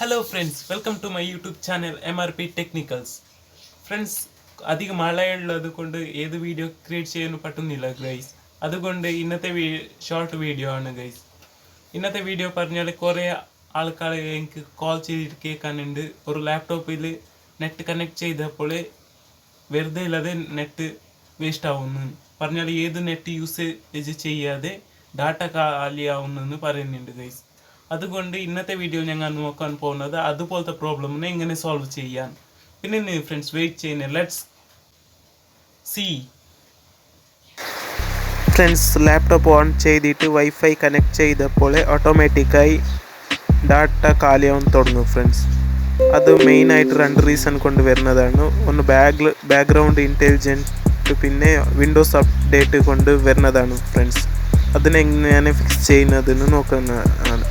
Hello friends, welcome to my YouTube channel MRP Technicals. Friends, അധിക മഴയുള്ളത് കൊണ്ട് ഏത് video create ചെയ്യാൻ പറ്റുന്നില്ല ഗൈസ്. അതുകൊണ്ട് ഇന്നത്തെ ഷോർട്ട് വീഡിയോ ആണ് ഗൈസ്. ഇന്നത്തെ വീഡിയോ പറഞ്ഞാൽ കുറേ ആൾക്കാരെ എനിക്ക് കോൾ ചെയ്തിട്ട് കേൾക്കാനുണ്ട്. ഒരു ലാപ്ടോപ്പിൽ നെറ്റ് കണക്ട് ചെയ്തപ്പോൾ വെറുതെ ഇല്ലാതെ നെറ്റ് വേസ്റ്റ് ആവുന്നു പറഞ്ഞാൽ ഏത് നെറ്റ് യൂസേജ് ചെയ്യാതെ ഡാറ്റ കാലിയാവുന്നെന്ന് പറയുന്നുണ്ട് ഗൈസ്. അതുകൊണ്ട് ഇന്നത്തെ വീഡിയോ ഞങ്ങൾ നോക്കാൻ പോകുന്നത് അതുപോലത്തെ പ്രോബ്ലമിനെ എങ്ങനെ സോൾവ് ചെയ്യാൻ. പിന്നെ ഫ്രണ്ട്സ് വെയിറ്റ് ചെയ്യുന്നത് let's see. Friends, laptop on ചെയ്തിട്ട് വൈഫൈ കണക്ട് ചെയ്തപ്പോൾ ഓട്ടോമാറ്റിക്കായി ഡാറ്റ കാലിയാവാൻ തുടങ്ങും ഫ്രണ്ട്സ്. അത് മെയിനായിട്ട് രണ്ട് റീസൺ കൊണ്ട് വരുന്നതാണ്. ഒന്ന് ബാക്ക്ഗ്രൗണ്ട് ഇൻ്റലിജൻറ്റ്, പിന്നെ വിൻഡോസ് അപ്ഡേറ്റ് കൊണ്ട് വരുന്നതാണ് ഫ്രണ്ട്സ്. അതിനെങ്ങനെയാണ് ഫിക്സ് ചെയ്യുന്നതെന്ന് നോക്കുന്നതാണ്.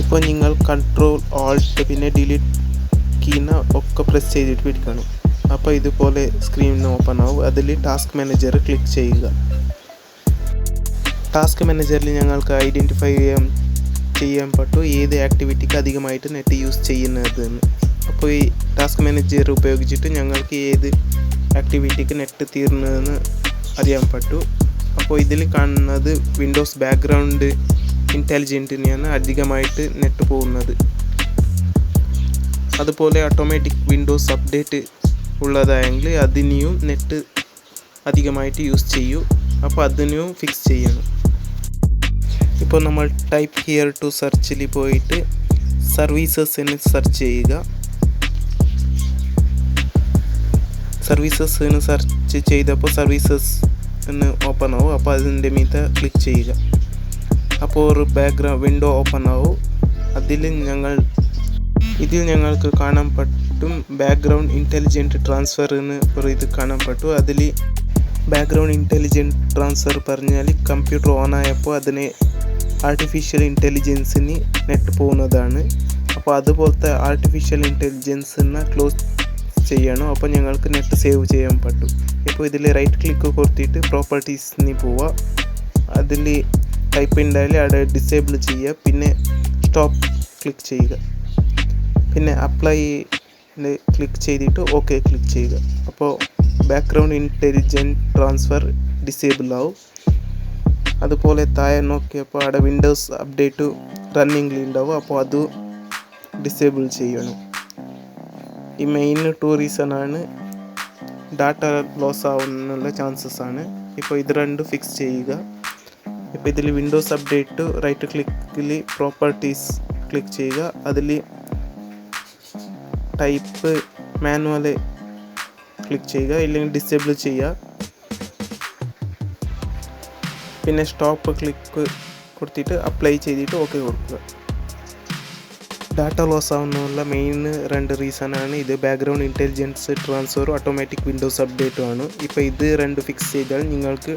ഇപ്പോൾ നിങ്ങൾ കൺട്രോൾ ഓൾട്ട് പിന്നെ ഡിലീറ്റ് കീന ഒക്കെ പ്രസ് ചെയ്തിട്ട് പിടിക്കണം. അപ്പോൾ ഇതുപോലെ സ്ക്രീൻ ഓപ്പൺ ആവും. അതിൽ ടാസ്ക് മാനേജർ ക്ലിക്ക് ചെയ്യുക. ടാസ്ക് മാനേജറിൽ ഞങ്ങൾക്ക് ഐഡൻറ്റിഫൈ ചെയ്യാൻ പറ്റും ഏത് ആക്ടിവിറ്റിക്ക് അധികമായിട്ട് നെറ്റ് യൂസ് ചെയ്യുന്നതെന്ന്. അപ്പോൾ ഈ ടാസ്ക് മാനേജർ ഉപയോഗിച്ചിട്ട് ഞങ്ങൾക്ക് ഏത് ആക്ടിവിറ്റിക്ക് നെറ്റ് തീർന്നതെന്ന് അറിയാൻ പറ്റും. അപ്പോൾ ഇതിൽ കാണുന്നത് വിൻഡോസ് ബാക്ക്ഗ്രൗണ്ട് ഇൻ്റലിജൻറ്റിനെയാണ് അധികമായിട്ട് നെറ്റ് പോകുന്നത്. അതുപോലെ ഓട്ടോമാറ്റിക് വിൻഡോസ് അപ്ഡേറ്റ് ഉള്ളതായെങ്കിൽ അതിനെയും നെറ്റ് അധികമായിട്ട് യൂസ് ചെയ്യും. അപ്പോൾ അതിനെയും ഫിക്സ് ചെയ്യണം. ഇപ്പോൾ നമ്മൾ ടൈപ്പ് ഹിയർ ടു സെർച്ചിൽ പോയിട്ട് സർവീസസ് എന്ന് സെർച്ച് ചെയ്യുക. സർവീസസ് എന്ന് സെർച്ച് ചെയ്തപ്പോൾ സർവീസസ് എന്ന് ഓപ്പൺ ആവും. അപ്പോൾ അതിൻ്റെ മീതെ ക്ലിക്ക് ചെയ്യുക. അപ്പോൾ ഒരു ബാക്ക്ഗ്രൗണ്ട് വിൻഡോ ഓപ്പൺ ആവും. ഇതിൽ ഞങ്ങൾക്ക് കാണാൻ പറ്റും ബാക്ക്ഗ്രൗണ്ട് ഇൻ്റലിജൻറ്റ് ട്രാൻസ്ഫർ എന്ന് ഒരു ഇത് കാണാൻ പറ്റും. അതിൽ ബാക്ക്ഗ്രൗണ്ട് ഇൻ്റലിജൻറ്റ് ട്രാൻസ്ഫർ പറഞ്ഞാൽ കമ്പ്യൂട്ടർ ഓൺ ആയപ്പോൾ അതിനെ ആർട്ടിഫിഷ്യൽ ഇൻ്റലിജൻസിന് നെറ്റ് പോകുന്നതാണ്. അപ്പോൾ അതുപോലത്തെ ആർട്ടിഫിഷ്യൽ ഇൻ്റലിജൻസിനെ ക്ലോസ് ചെയ്യണം. അപ്പോൾ ഞങ്ങൾക്ക് നെറ്റ് സേവ് ചെയ്യാൻ പറ്റും. ഇപ്പോൾ ഇതിൽ റൈറ്റ് ക്ലിക്ക് കൊടുത്തിട്ട് പ്രോപ്പർട്ടീസിന് പോവുക. അതിൽ ടൈപ്പ് ഉണ്ടായാലും അവിടെ ഡിസേബിൾ ചെയ്യുക. പിന്നെ സ്റ്റോപ്പ് ക്ലിക്ക് ചെയ്യുക. പിന്നെ അപ്ലൈ ക്ലിക്ക് ചെയ്തിട്ട് ഓക്കെ ക്ലിക്ക് ചെയ്യുക. അപ്പോൾ ബാക്ക്ഗ്രൗണ്ട് ഇൻ്റലിജൻറ്റ് ട്രാൻസ്ഫർ ഡിസേബിൾ ആവും. അതുപോലെ താഴെ നോക്കിയപ്പോൾ അവിടെ വിൻഡോസ് അപ്ഡേറ്റ് റണ്ണിങ്ങിൽ ഉണ്ടാവും. അപ്പോൾ അത് ഡിസേബിൾ ചെയ്യണം. ഈ മെയിൻ 2 റീസണാണ് ഡാറ്റ ലോസ് ആവുന്നുള്ള ചാൻസസ് ആണ്. ഇപ്പോൾ ഇത് രണ്ടും ഫിക്സ് ചെയ്യുക. ഇപ്പോൾ ഇതിൽ വിൻഡോസ് അപ്ഡേറ്റ് റൈറ്റ് ക്ലിക്കിൽ പ്രോപ്പർട്ടീസ് ക്ലിക്ക് ചെയ്യുക. അതിൽ ടൈപ്പ് മാനുവൽ ക്ലിക്ക് ചെയ്യുക, ഇല്ലെങ്കിൽ ഡിസേബിൾ ചെയ്യുക. പിന്നെ സ്റ്റോപ്പ് ക്ലിക്ക് കൊടുത്തിട്ട് അപ്ലൈ ചെയ്തിട്ട് ഓക്കെ കൊടുക്കുക. ഡാറ്റ ലോസ് ആവുന്നുള്ള മെയിൻ 2 റീസണാണ് ഇത്. ബാക്ക്ഗ്രൗണ്ട് ഇൻ്റലിജൻസ് ട്രാൻസ്ഫറും ഓട്ടോമാറ്റിക് വിൻഡോസ് അപ്ഡേറ്റും ആണ്. ഇപ്പോൾ ഇത് 2 ഫിക്സ് ചെയ്താൽ നിങ്ങൾക്ക്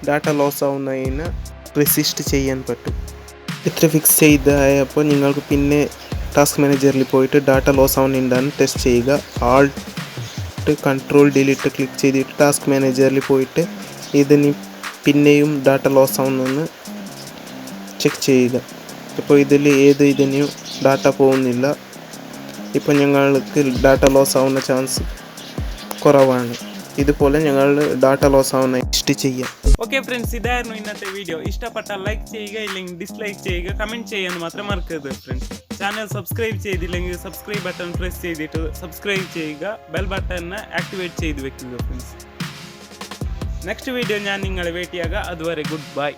ഡാറ്റ ലോസ് ആവുന്നതിന് റെസിസ്റ്റ് ചെയ്യാൻ പറ്റും. ഇത്ര ഫിക്സ് ചെയ്തപ്പോൾ നിങ്ങൾക്ക് പിന്നെ ടാസ്ക് മാനേജറിൽ പോയിട്ട് ഡാറ്റ ലോസ് ആവുന്നുണ്ടാന്ന് ടെസ്റ്റ് ചെയ്യുക. ആൾട്ട് കൺട്രോൾ ഡിലീറ്റ് ക്ലിക്ക് ചെയ്തിട്ട് ടാസ്ക് മാനേജറിൽ പോയിട്ട് ഇതിന് പിന്നെയും ഡാറ്റ ലോസ് ആവുന്നെന്ന് ചെക്ക് ചെയ്യുക. ഇപ്പോൾ ഇതിനെയും ഡാറ്റ പോകുന്നില്ല. ഇപ്പോൾ ഞങ്ങൾക്ക് ഡാറ്റ ലോസ് ആവുന്ന ചാൻസ് കുറവാണ്. ഇതുപോലെ ഞങ്ങൾ ഡാറ്റ ലോസ് ആവുന്ന ചെയ്യാം. ഓക്കെ ഫ്രണ്ട്സ്, ഇതായിരുന്നു ഇന്നത്തെ വീഡിയോ. ഇഷ്ടപ്പെട്ടാൽ ലൈക്ക് ചെയ്യുക, ഇല്ലെങ്കിൽ ഡിസ്ലൈക്ക് ചെയ്യുക, കമൻറ്റ് ചെയ്യാൻ മാത്രം മറക്കരുത് ഫ്രണ്ട്സ്. ചാനൽ സബ്സ്ക്രൈബ് ചെയ്തില്ലെങ്കിൽ സബ്സ്ക്രൈബ് ബട്ടൺ പ്രസ് ചെയ്തിട്ട് സബ്സ്ക്രൈബ് ചെയ്യുക. ബെൽ ബട്ടൺ ആക്ടിവേറ്റ് ചെയ്ത് വെക്കുക ഫ്രണ്ട്സ്. നെക്സ്റ്റ് വീഡിയോ ഞാൻ നിങ്ങളെ വെയിറ്റ് ചെയ്യുക. അതുവരെ ഗുഡ് ബൈ.